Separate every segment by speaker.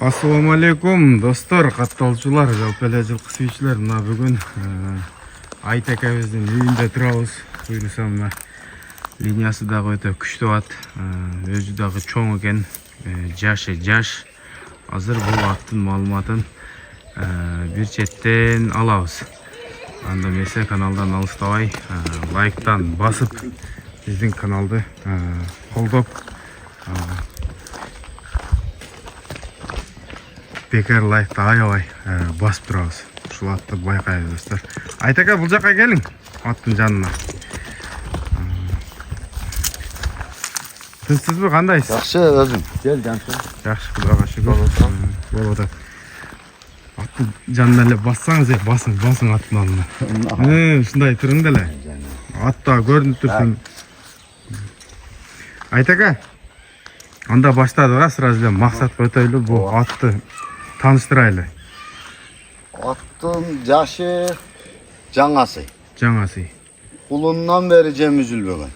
Speaker 1: Assalamu alaikum dostlar, kattolçular, жалпы эле жылкы сүйүүчүлөр. Мына бүгүн Айтакабыздын үйүндө турабыз. Буюрса мына линиясы дагы өтө күчтүү ат. Өзү дагы чоң экен. Жашы жаш. Азыр бул аттын маалыматын бир четтен алабыз. Анда эмесе каналдан алыстабай, лайктан басып биздин каналды колдоп бекер лайкты аябай басып турабыз. Ушул атты байкайбыз достор. Айтака, бул жакка келиң, аттын жанына. Тынчсызбы, кандайсыз?
Speaker 2: Жакшы, өзүм. Кел, жансын.
Speaker 1: Жакшы, Кудайга шүгүр. Болуп атат. Аттын жанына эле бассаңыз, басың аттын алдына. Ушундай туруң деле. Атта көрүнүп турсун. Айтака, анда баштадык, сразу эле максатка өтөйлү. Бул атты таныштырайлы.
Speaker 2: Аттын жашы жаңасы.
Speaker 1: Жаңасы.
Speaker 2: Улундан бери жем үзүлбөгөн.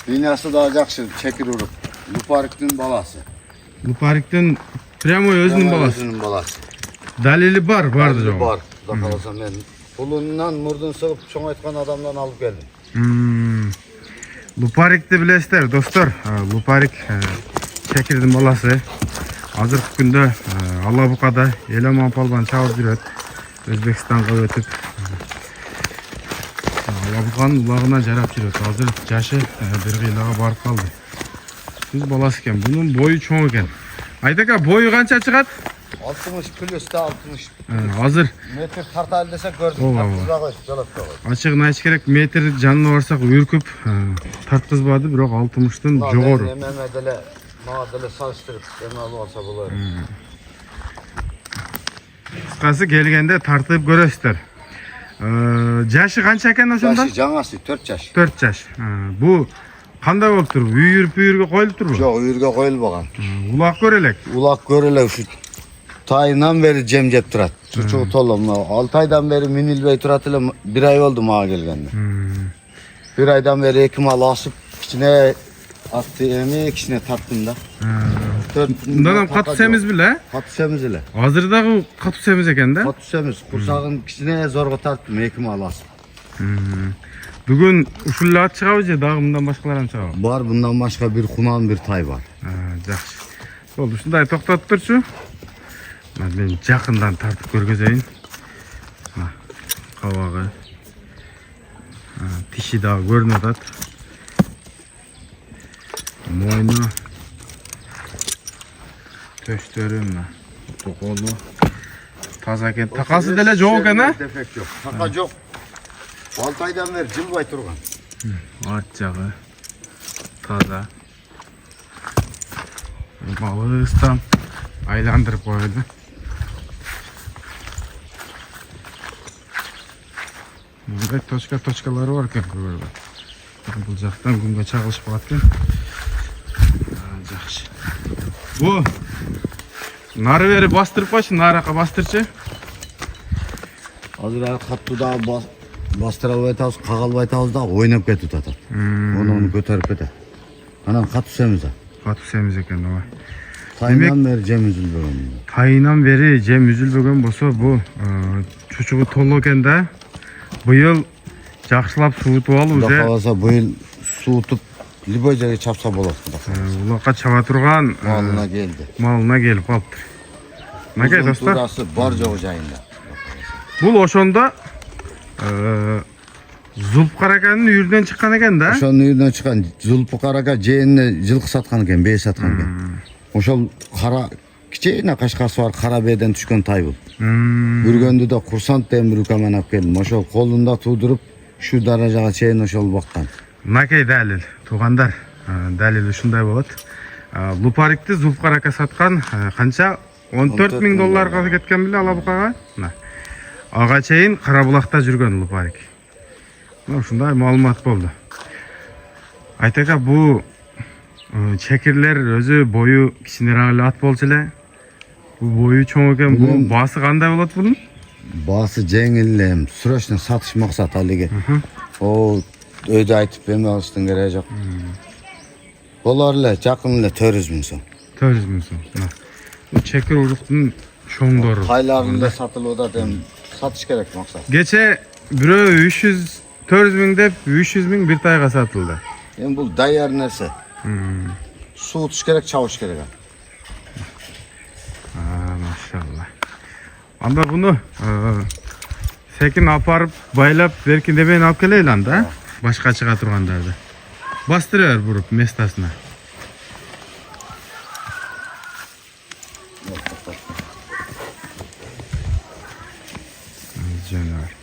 Speaker 2: Линиясы да жакшы, чекир уруп. Лупариктин баласы.
Speaker 1: Лупариктин прямой өзүнүн баласы.
Speaker 2: Өзүнүн баласы.
Speaker 1: Далили бар, барды жок.
Speaker 2: Бар. Кудай кааласа мен улунан мурдун сыгып чоңайткан адамдан алып келдим.
Speaker 1: Лупарикти билесиздер, достор. Лупарик чекирдин баласы. Азыркы күндө Алабукада Эламан палбан чабып жүрөт. Өзбекстанга өтүп Алабуканын улагына жарап жүрөт. Азыр жашы бир кыйлага барып калды. Кыз баласы экен. Бунун бою чоң экен. Айтака, бою канча чыгат?
Speaker 2: 60 плюс да 60.
Speaker 1: Азыр
Speaker 2: Метр тартайлы десек көрдүк.
Speaker 1: Ачыгын айтыш керек, метр жанына барсак үркүп тарткызбады, бирок 60тын жогору.
Speaker 2: Эме деле мага деле салыштырып эме алып алса болор.
Speaker 1: Кыскасы келгенде тартып көрөсүздөр. Жашы канча экен ошондо?
Speaker 2: Жашы жаңасы 4 жаш.
Speaker 1: 4 жаш. Бу кандай болуп тур? Үйүргө коюлуп турбу?
Speaker 2: Жок, үйүргө коюлбаган.
Speaker 1: Улак көрө элек.
Speaker 2: Улак көрө элек ушу тайынан бери жем жеп турат. Чучугу толо мына 6 айдан бери минилбей турат эле, 1 ай болду мага келгенде. 1 айдан бери 2 мал асып, кичине атты эми кичине тарттым да.
Speaker 1: Мындан катуу семиз беле?
Speaker 2: Катуу семиз эле.
Speaker 1: Азыр дагы катуу семиз экен да?
Speaker 2: Катуу семиз. Курсагын кичине зорго тарттым, 2 мал асып.
Speaker 1: Бүгүн ушул эле ат чыгабы же дагы мындан башкалар чыгабы?
Speaker 2: Бар, мындан башка бир кунан, бир тай бар.
Speaker 1: Жакшы. Болду, ушундай токтотуп турчу. Мен жакындан тартып көргөзөйүн. Кабагы. Тиши дагы көрүнүп атат. Мойну. Төштөрү мына. Колу. Таза экен. Такасы деле жок экен, а?
Speaker 2: Дефект жок. Така жок. 6 айдан бери жылбай турган.
Speaker 1: Ат жагы таза. Алыстан айландырып коёду. Мындай точкалары бар экен көргөргө. Бул жактан күнгө чагылышып калат экен. Жакшы. Бу нары бери бастырып койчу, наракка бастырчы.
Speaker 2: Азыр каттуу дагы бастыра албай атабыз, кага албай атабыз да ойноп кетип атат. Onu көтөрүп кетет. Анан катуу семиз.
Speaker 1: Катуу семиз экен, ооба.
Speaker 2: Тайынан бери жем үзүлбөгөн.
Speaker 1: Тайынан бери жем үзүлбөгөн болсо, бу чучугу толуу экен да. Быйыл жакшылап суутуп алып уже.
Speaker 2: Кудай кааласа быйыл суутуп любой жерге чапса болот.
Speaker 1: Улакка чаба турган
Speaker 2: Малына келди.
Speaker 1: Малына келип калыптыр. Мынакей достор,
Speaker 2: бар жогу жайында.
Speaker 1: бул ошондо Зулпкараканын үйүрүнөн чыккан экен да.
Speaker 2: Ошонун үйүнөн чыккан Зулпкарака жээнине жылкы саткан экен, бээ саткан экен. Ошол кара кичине кашкасы бар кара бээден түшкөн тай бул. Бүргөндү да курсант деген бир укамен алып келдим. Ошол колунда туудуруп, ушу даражага чейин ошол баккан.
Speaker 1: Мынакей далил, туугандар, далил ушундай болот. Лупарикти Зулпкарака саткан канча? 14 000 долларга кеткен беле Алабукага. Ага чейин Кара Булакта жүргөн Лупарик. Ушундай маалымат болду. Айтака, бу чекирлер өзү бою кичинераак эле ат болчу эле. Бу бою чоң экен. Бу баасы кандай болот бунун?
Speaker 2: Баасы жеңил эле, срочно сатыш максат алыгы. О, өйдө айтып эме алыштын кереги жок. Olar ele jakyn ele 400 000 so'm.
Speaker 1: 400 ming so'm. Bu çekir uruqning cho'ngdori.
Speaker 2: Haylarında satılığı da dem satış gerek maksat.
Speaker 1: Geçe biri 400 ming dep 300 ming bir tayga satıldı.
Speaker 2: Yani bu dayar nerse. Su tutuş gerek, çavuş gerek.
Speaker 1: Maşallah. Anda bunu sekin aparıp baylap berkin demeyin alıp keleyli anda. Başka çığa turgandardı. Bastırıyor vurup mestasına. Canavar.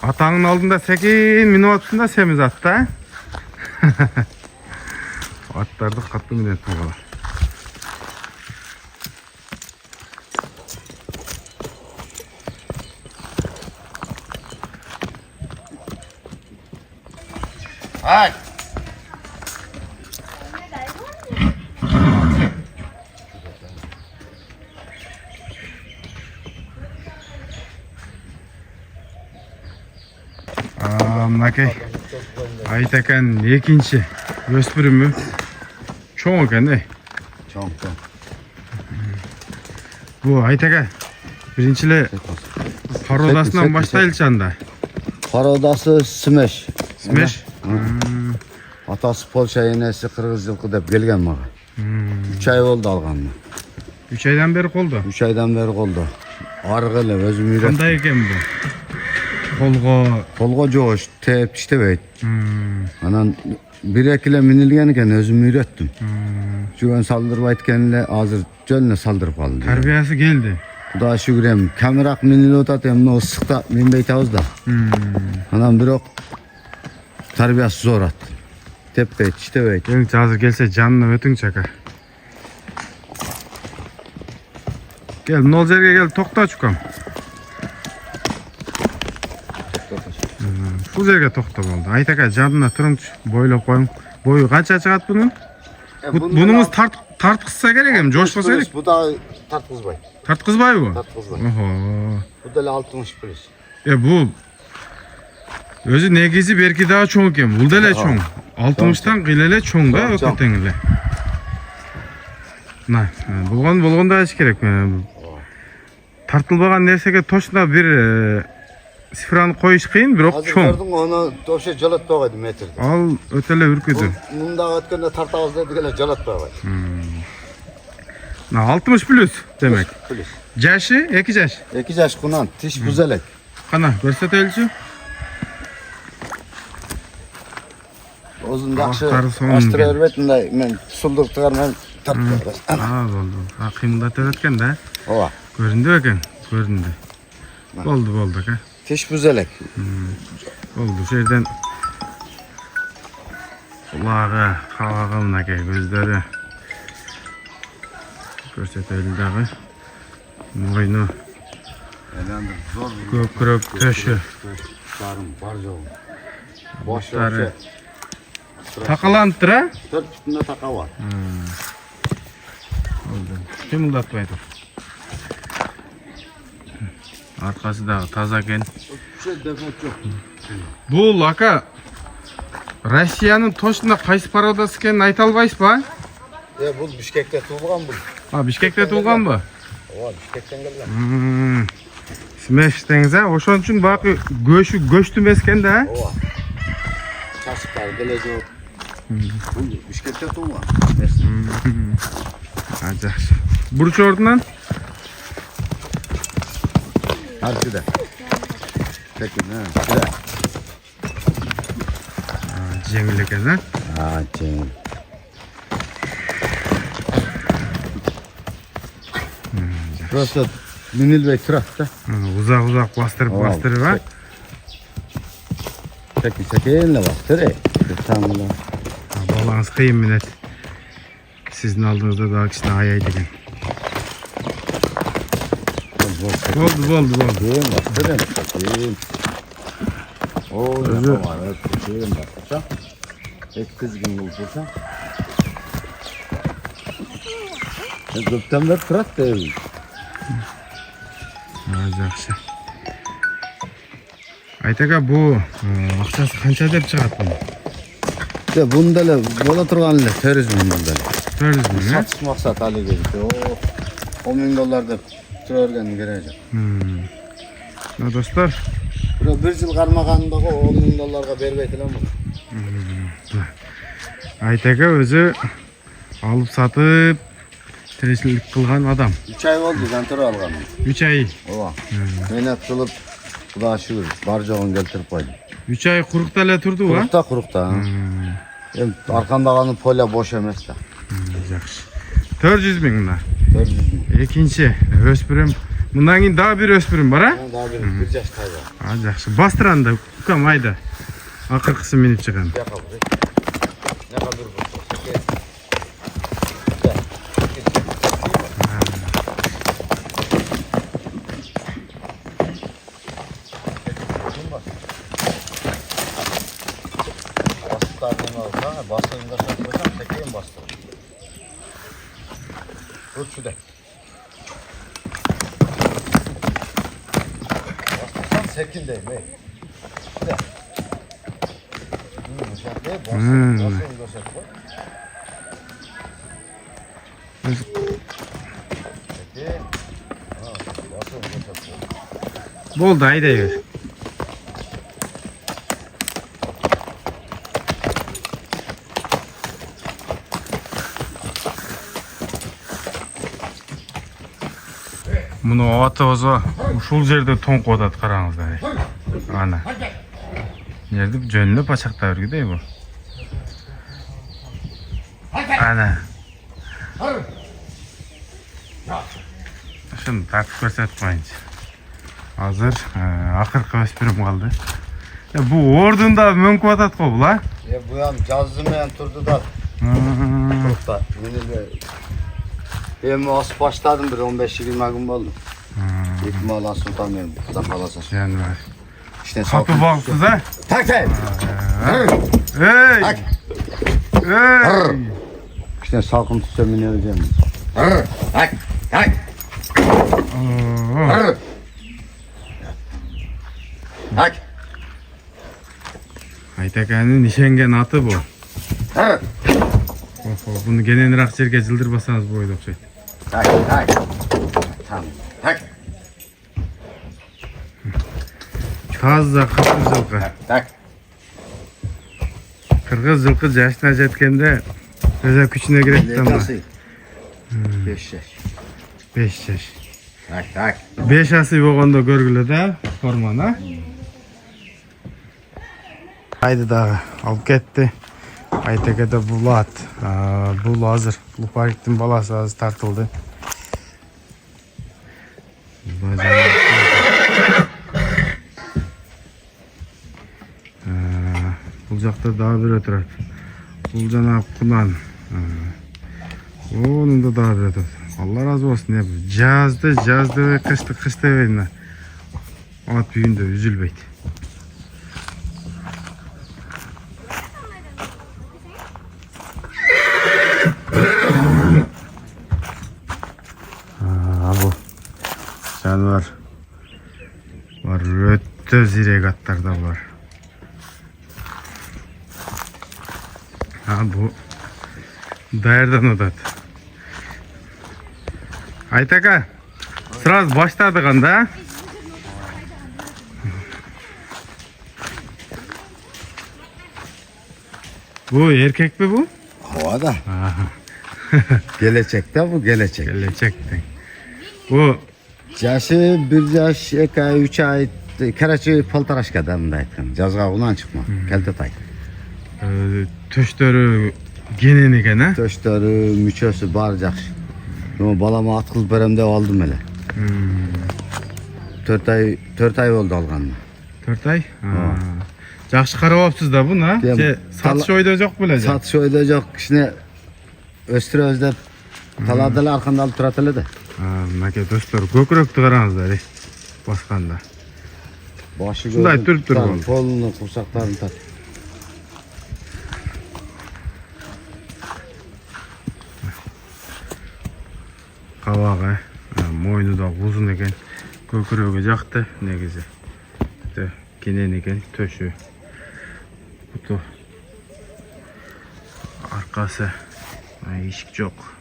Speaker 1: Atağın aldığında 8 minut da semiz attı. Atlarda katlı millet var.
Speaker 2: Ay.
Speaker 1: Mınakey Aytakan ekinchi o'spirimmi cho'ng ekan
Speaker 2: Çok.
Speaker 1: bu Aytaka birinchilar parodasidan boshlaylik anda.
Speaker 2: Parodası Smash.
Speaker 1: Smash.
Speaker 2: Atası Polşa enesi Kırgız yılkı dep gelgen bana. 3 ay oldu alganına.
Speaker 1: 3 aydan beri qoldi.
Speaker 2: 3 aydan beri oldu. Argılı özüm üret.
Speaker 1: Qanday ekan bu?
Speaker 2: Kolga joş, tep iştebeyt. Anan bir ekile minilgen eken özüm ürettim. Şugan saldırıp aytkenle hazır jölüne saldırıp kaldı.
Speaker 1: Tarbiyasi keldi.
Speaker 2: Xuda şükürem, kamirak minili otatem, no ısıkta minbeyt ağızda. Anan bir ok tarbiyası zor at. Tepbeyt, iştebeyt.
Speaker 1: Endi hazır kelsa janına ötüң çaka. Gel, nol yerge gel, to'xta çukam. Bu yerge to'xta bo'ldi. Aytaka janına turun boylab qo'ying. Boyu qancha chiqadi bunun? Bunumuz tartqizsa kerak ham, jo'shqisa kerak.
Speaker 2: Bu da tartqızbay.
Speaker 1: Tartqizbay bu?
Speaker 2: Tartqızbay.
Speaker 1: Oho.
Speaker 2: Bu da 60 plus.
Speaker 1: Bu özü negizi belki daha çoğun ekan. Bu da ele çoğun. 60'tan qilele çoğun da öketengile. Na, bulganda iş gerek. Tartılbagan nersege toşna bir sifrаны koyuş kıyın, biroq
Speaker 2: Hazır
Speaker 1: çoğun.
Speaker 2: gördün onu döşe jalatpagaydı metrde.
Speaker 1: Al ötele ürküdü.
Speaker 2: Munda ötkende tartağız dedigele jalatpagaydı.
Speaker 1: Na 60 plus demek.
Speaker 2: Plus.
Speaker 1: Jaşı, 2 jaş.
Speaker 2: 2 yaş kunan, tiş buzelek.
Speaker 1: Qana, görsetelçi.
Speaker 2: Ozun yaxşı
Speaker 1: Aqtары so'ng
Speaker 2: astır erbetinde men sulduk tıgar men tartpagaydı.
Speaker 1: Bo'ldi. Qiyimdat ötken da.
Speaker 2: Ova.
Speaker 1: Göründü ekan, göründü. Oldu aka.
Speaker 2: Tiş buzelek.
Speaker 1: Oldu şeyden kulağı, havağın aka gözleri görsetelim dağı. Moynu,
Speaker 2: Zor.
Speaker 1: kökrök, töşü.
Speaker 2: Sarım, barcağım. Boş
Speaker 1: Tarı.
Speaker 2: yok.
Speaker 1: Takılanıptır ha?
Speaker 2: 4 üstünde taka var.
Speaker 1: Oldu. Kımıldatmaydı. Arkası da taza eken.
Speaker 2: Şey defot yok.
Speaker 1: Bu aka Rossiyanın toşunda qaysi parodası ekanini ayta albaysız ba?
Speaker 2: Bu Bişkek'te tuğulgan bu.
Speaker 1: Ha, Bişkekte tug'an bu.
Speaker 2: Ova, Bişkek'ten gelgan.
Speaker 1: Smash dеңiz ha? Oşon üçün baqi go'sht emesken da.
Speaker 2: Ova. Çaşıklar, geleceği. Bu Bişkek'te tuğulgan.
Speaker 1: Ha, yaxshi. Buruch ordinan
Speaker 2: Harfi de. Tekin ha. Güzel.
Speaker 1: Jengil ekan ha?
Speaker 2: Ha, çengil. Burası Münil Bey Trak da.
Speaker 1: Uzak bastırıp ha?
Speaker 2: Tekinle bastır. Tamam.
Speaker 1: Balağınız kıyım millet. Sizin aldığınızda daha kişine ayaydı ekan. Oldu.
Speaker 2: Değil bastır. Tekin. Oo, var. Tekin bastır. Et kızgın bulursa. Gökten de Trak değil.
Speaker 1: Жақсы. Айтака, bu ақшасы қанша деп шығады бұны?
Speaker 2: Bunda ele bola turgan ele 400 bin bunda ele.
Speaker 1: 400 bin, ha?
Speaker 2: Satış maksat hali geldi. O 10 bin dolar dep türergen gerecek.
Speaker 1: Mына достар,
Speaker 2: Bura bir yıl karmaganında 10 bin dolarga berbeytilen bu.
Speaker 1: Айтака өзі алып сатып тіршілік қылған адам.
Speaker 2: 3 ay oldu ben tür alganım.
Speaker 1: 3 ay.
Speaker 2: Ola. Mehnat kılıp Xuda şükür bar жоғын keltirip koydum.
Speaker 1: 3 ay құрықта әлі тұрды, ва?
Speaker 2: Kurukta. Arkandağının polya boş emez de.
Speaker 1: Жақсы. 400 bin мына.
Speaker 2: 400 bin.
Speaker 1: Екінші өспірім. Мұндан кейін daha bir өспірім бар, а?
Speaker 2: Daha bir yaş tayga.
Speaker 1: Жақсы. Бастыранда, күкам айда. Ақырқысы меніп шығам.
Speaker 2: Ne kadar bu? Bastığında saklasam tekeyim bastırır. Tut şu de. Bastırsam sekin değil mi? Şu de. Bıçak değil, bastığında sakla. Tekin. Bastığında sakla.
Speaker 1: Болды, айда бер. Мұны отызы ушул жерде тоңқ отат, қараңыздар. Ана. Жерді жөнлі пачақта өргідей бұл. Ана. Шын тартып көрсетіп қойыншы. Азыр ақырқы өспірім қалды. Бұл ордында мөңкі отат қой бұл, а?
Speaker 2: Bu yan cazımayan turdu da. Kurukta. Ben asıp başladım bir 15-20 gün oldu. İkmal Sultan benim kıza kalasa.
Speaker 1: Yani var.
Speaker 2: İşte
Speaker 1: Kapı balıksız, ha?
Speaker 2: Tak tak.
Speaker 1: Hey!
Speaker 2: Tak.
Speaker 1: Hey!
Speaker 2: İşte salkım tutsa mineleceğim. Tak tak. Tak.
Speaker 1: Айтаканын ишенген аты бұл. Bunu geneliraак жерге жылдырбасаңыз бойды окшойт.
Speaker 2: Tak tak. Tamam. Tak.
Speaker 1: Таза кыргыз жылкы.
Speaker 2: Tak.
Speaker 1: Кыргыз жылкы жашына жеткенде өзө күчүнө кирет да мына.
Speaker 2: 5 yaş.
Speaker 1: 5 жаш.
Speaker 2: Tak tak.
Speaker 1: 5 асы болгондо көргүлө да форманы. Haydi dağı alıp ketти. Айтакада булат. Бул азыр Лупариктин баласы азыр тартылды. Бул жакта дагы бирөө турат. Бул жана Кунан. Онун да дагы бирөө турат. Allah razı olsun. Жазды, кышты берина. At büyüğünde üzülbeydi. Bu canvar var, öttö zirek atlar da var. Bu daярдан отат. Айтака, сразу баштадык анда. Bu erkek mi bu?
Speaker 2: Havada. Gelecekte bu gelecek.
Speaker 1: Gelecekten. Bu
Speaker 2: Yaşı 1 yaş, 2 ay, 3 ay. Karaçı paltaraşka damda aytkan. Жазга ulan çıkma. Kelte tay.
Speaker 1: töştörü geneni gene.
Speaker 2: Töştörü, müçösü bar jakşı. Ama balama at kız berem dep aldım hele. 4 ay oldu alganına.
Speaker 1: 4 ay? Жақсы қарап да бұны, а? Satış oyda жоқ беле?
Speaker 2: Satış oyda жоқ. Кішіне өстірөбүз деп таладылар арканда алып турат эле да.
Speaker 1: Мынакей достор, көкүрөктү караңыздар, басканда.
Speaker 2: Başı
Speaker 1: Şunday turup dur oğlum.
Speaker 2: Kolunu, kursaklarını tat.
Speaker 1: Kavağı, moynu da uzun eкен. Көкірегі жақты негізі. Кенен екен төші. Бұты арқасы ешік жоқ.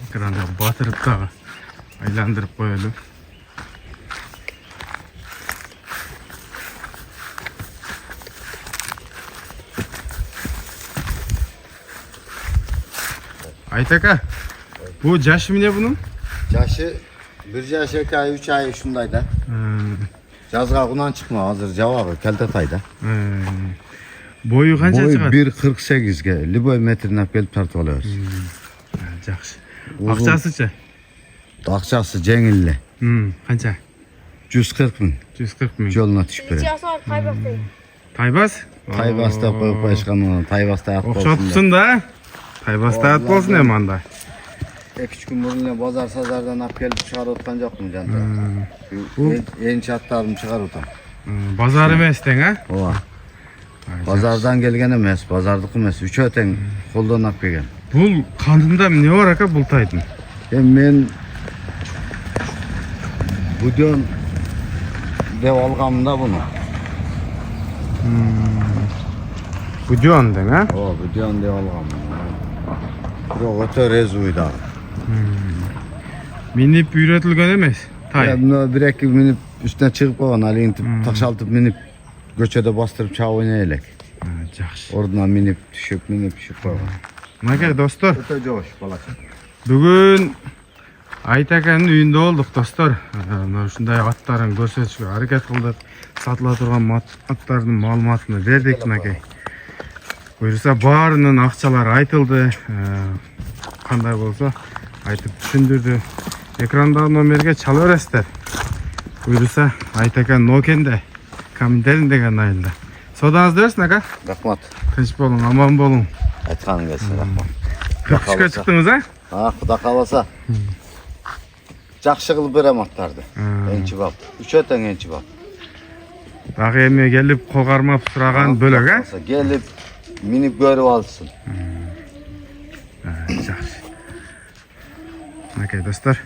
Speaker 1: Экранды батырып тағы айландырып қойылып. Aytaka, bu yaşı mı ne bunun?
Speaker 2: Yaşı 1 yaş 2 ay 3 ay şundaydı. Жазға құнан çıkma hazır cevabı keltet ayda.
Speaker 1: Boyu kança
Speaker 2: Boyu
Speaker 1: çıkar?
Speaker 2: 1.48'ge liboy metrini alып kelip tartып alıyoruz.
Speaker 1: Жақсы. Ақшасыча?
Speaker 2: Akçası жеңілі.
Speaker 1: Kança?
Speaker 2: 140 bin.
Speaker 1: 140 bin.
Speaker 2: Жолuna түшіп береді.
Speaker 1: Тайбас?
Speaker 2: Тайбаста қойып қойышқан оны Тайбаста ат болсын.
Speaker 1: Оқшатыпсың да? Тайбаста ат болсын ем анда.
Speaker 2: 2-3 gün burnuna bozar sazardan alып kelip çıkarıp otkan жоқ mu janta? Ençi atlarım çıkarıp otam.
Speaker 1: Bazar емес тең, а?
Speaker 2: Ova. Bazardan gelgen emes, bazardık emes. Üç öten koldan alып kelgen.
Speaker 1: Бұл қандында не бар ака бұл тайдың?
Speaker 2: Men budyon deb algamda bunu.
Speaker 1: Budyon deң, а?
Speaker 2: O budyon deb algamda. Biroq öte rezuyda.
Speaker 1: Minip үйретілген емес, тай.
Speaker 2: Bunu bir-iki minip üstüne çıkıp koygan, alintip taşaltıp minip göçede bastırıp çağ oynayalak.
Speaker 1: Жақсы.
Speaker 2: Oradan minip düşüp koygan.
Speaker 1: Мынакей достор,
Speaker 2: Öte joş balacak.
Speaker 1: бүгін Айтаканың үйінде болдық достор. Мына ушундай аттарын көрсөтүшкө аракет кылдык. Сатыла турган аттардын маалыматын бердик мынакей. Буюрса баарынын акчалары айтылды. Кандай болсо айтып түшүндүрдү. Экрандагы номерге чала бересиздер. Буюрса Айтака Нокенде комментарийин деген айылда. Содаңызды берсин ака.
Speaker 2: Рахмат.
Speaker 1: Тынч болуң, аман болуң.
Speaker 2: Айтқаның келсін, рахмат.
Speaker 1: 43-кө чыктыңыз, а?
Speaker 2: Құда қаласа. Жақшы қылып берем аттарды. Энчи бап. Үч өтен энчи бап.
Speaker 1: Дагы эми келип кол кармап сураган бөлөк, а?
Speaker 2: Келип минип көрүп алсын.
Speaker 1: Жақсы. Мынакей достор.